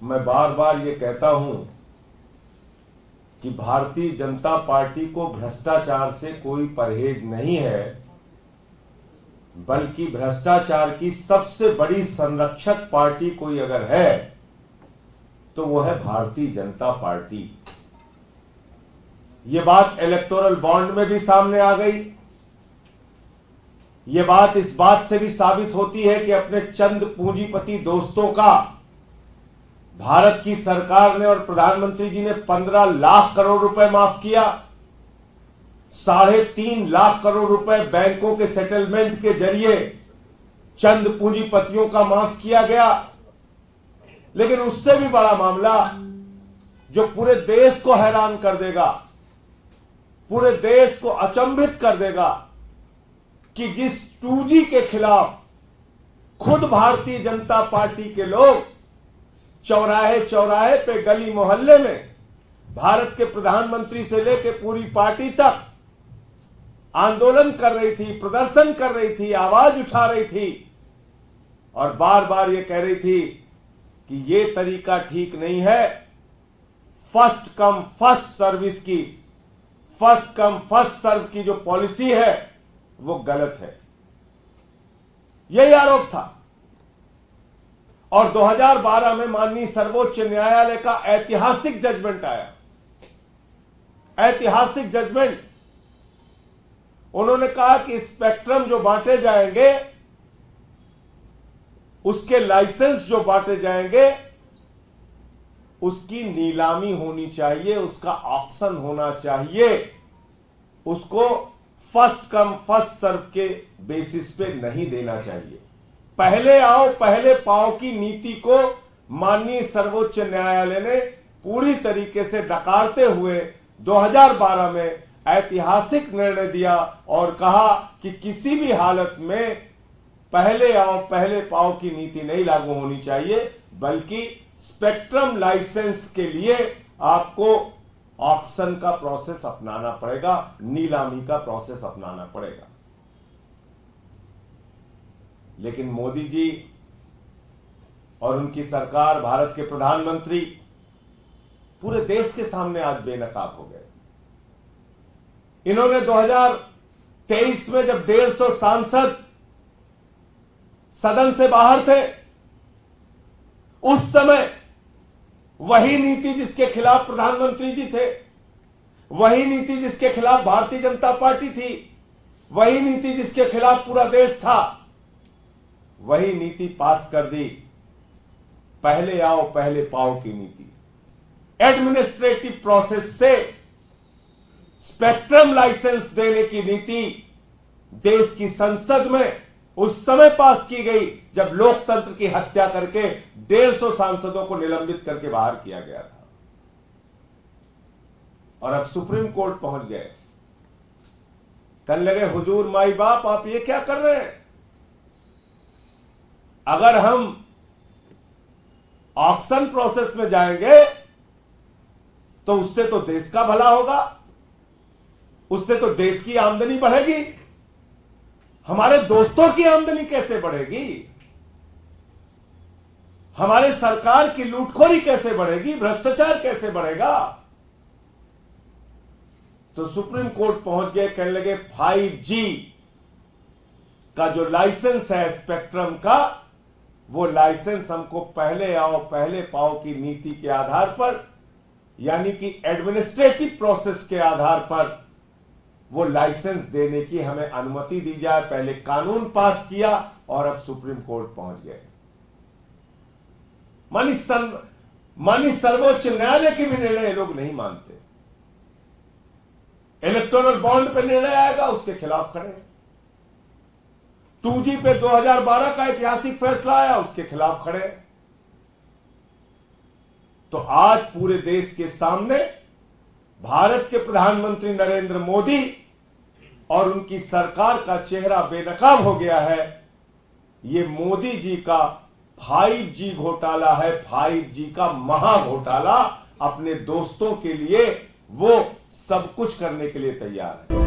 मैं बार बार ये कहता हूं कि भारतीय जनता पार्टी को भ्रष्टाचार से कोई परहेज नहीं है, बल्कि भ्रष्टाचार की सबसे बड़ी संरक्षक पार्टी कोई अगर है तो वो है भारतीय जनता पार्टी। ये बात इलेक्टोरल बॉन्ड में भी सामने आ गई। ये बात इस बात से भी साबित होती है कि अपने चंद पूंजीपति दोस्तों का भारत की सरकार ने और प्रधानमंत्री जी ने 15 लाख करोड़ रुपए माफ किया। 3.5 लाख करोड़ रुपए बैंकों के सेटलमेंट के जरिए चंद पूंजीपतियों का माफ किया गया। लेकिन उससे भी बड़ा मामला जो पूरे देश को हैरान कर देगा, पूरे देश को अचंभित कर देगा, कि जिस 2G के खिलाफ खुद भारतीय जनता पार्टी के लोग चौराहे चौराहे पे, गली मोहल्ले में भारत के प्रधानमंत्री से लेकर पूरी पार्टी तक आंदोलन कर रही थी, प्रदर्शन कर रही थी, आवाज उठा रही थी और बार बार ये कह रही थी कि ये तरीका ठीक नहीं है। फर्स्ट कम फर्स्ट सर्विस की, फर्स्ट कम फर्स्ट सर्व की जो पॉलिसी है वो गलत है, यही आरोप था। और 2012 में माननीय सर्वोच्च न्यायालय का ऐतिहासिक जजमेंट आया, ऐतिहासिक जजमेंट। उन्होंने कहा कि स्पेक्ट्रम जो बांटे जाएंगे, उसके लाइसेंस जो बांटे जाएंगे, उसकी नीलामी होनी चाहिए, उसका ऑक्शन होना चाहिए, उसको फर्स्ट कम फर्स्ट सर्व के बेसिस पे नहीं देना चाहिए। पहले आओ पहले पाओ की नीति को माननीय सर्वोच्च न्यायालय ने पूरी तरीके से नकारते हुए 2012 में ऐतिहासिक निर्णय दिया और कहा कि किसी भी हालत में पहले आओ पहले पाओ की नीति नहीं लागू होनी चाहिए, बल्कि स्पेक्ट्रम लाइसेंस के लिए आपको ऑक्शन का प्रोसेस अपनाना पड़ेगा, नीलामी का प्रोसेस अपनाना पड़ेगा। लेकिन मोदी जी और उनकी सरकार, भारत के प्रधानमंत्री पूरे देश के सामने आज बेनकाब हो गए। इन्होंने 2023 में जब 150 सांसद सदन से बाहर थे, उस समय वही नीति जिसके खिलाफ प्रधानमंत्री जी थे, वही नीति जिसके खिलाफ भारतीय जनता पार्टी थी, वही नीति जिसके खिलाफ पूरा देश था, वही नीति पास कर दी, पहले आओ पहले पाओ की नीति। एडमिनिस्ट्रेटिव प्रोसेस से स्पेक्ट्रम लाइसेंस देने की नीति देश की संसद में उस समय पास की गई जब लोकतंत्र की हत्या करके 150 सांसदों को निलंबित करके बाहर किया गया था। और अब सुप्रीम कोर्ट पहुंच गए। कहने लगे, हुजूर माई बाप, आप ये क्या कर रहे हैं? अगर हम ऑक्शन प्रोसेस में जाएंगे तो उससे तो देश का भला होगा, उससे तो देश की आमदनी बढ़ेगी, हमारे दोस्तों की आमदनी कैसे बढ़ेगी, हमारे सरकार की लूटखोरी कैसे बढ़ेगी, भ्रष्टाचार कैसे बढ़ेगा? तो सुप्रीम कोर्ट पहुंच गए। कहने लगे 5G का जो लाइसेंस है स्पेक्ट्रम का, वो लाइसेंस हमको पहले आओ पहले पाओ की नीति के आधार पर, यानी कि एडमिनिस्ट्रेटिव प्रोसेस के आधार पर वो लाइसेंस देने की हमें अनुमति दी जाए। पहले कानून पास किया और अब सुप्रीम कोर्ट पहुंच गए। मानी सर्वोच्च न्यायालय के भी निर्णय लोग नहीं मानते। इलेक्टोरल बॉन्ड पे निर्णय आएगा, उसके खिलाफ खड़े। 2G पे 2012 का ऐतिहासिक फैसला आया, उसके खिलाफ खड़े। तो आज पूरे देश के सामने भारत के प्रधानमंत्री नरेंद्र मोदी और उनकी सरकार का चेहरा बेनकाब हो गया है। ये मोदी जी का 5G घोटाला है, 5G का महा घोटाला। अपने दोस्तों के लिए वो सब कुछ करने के लिए तैयार है।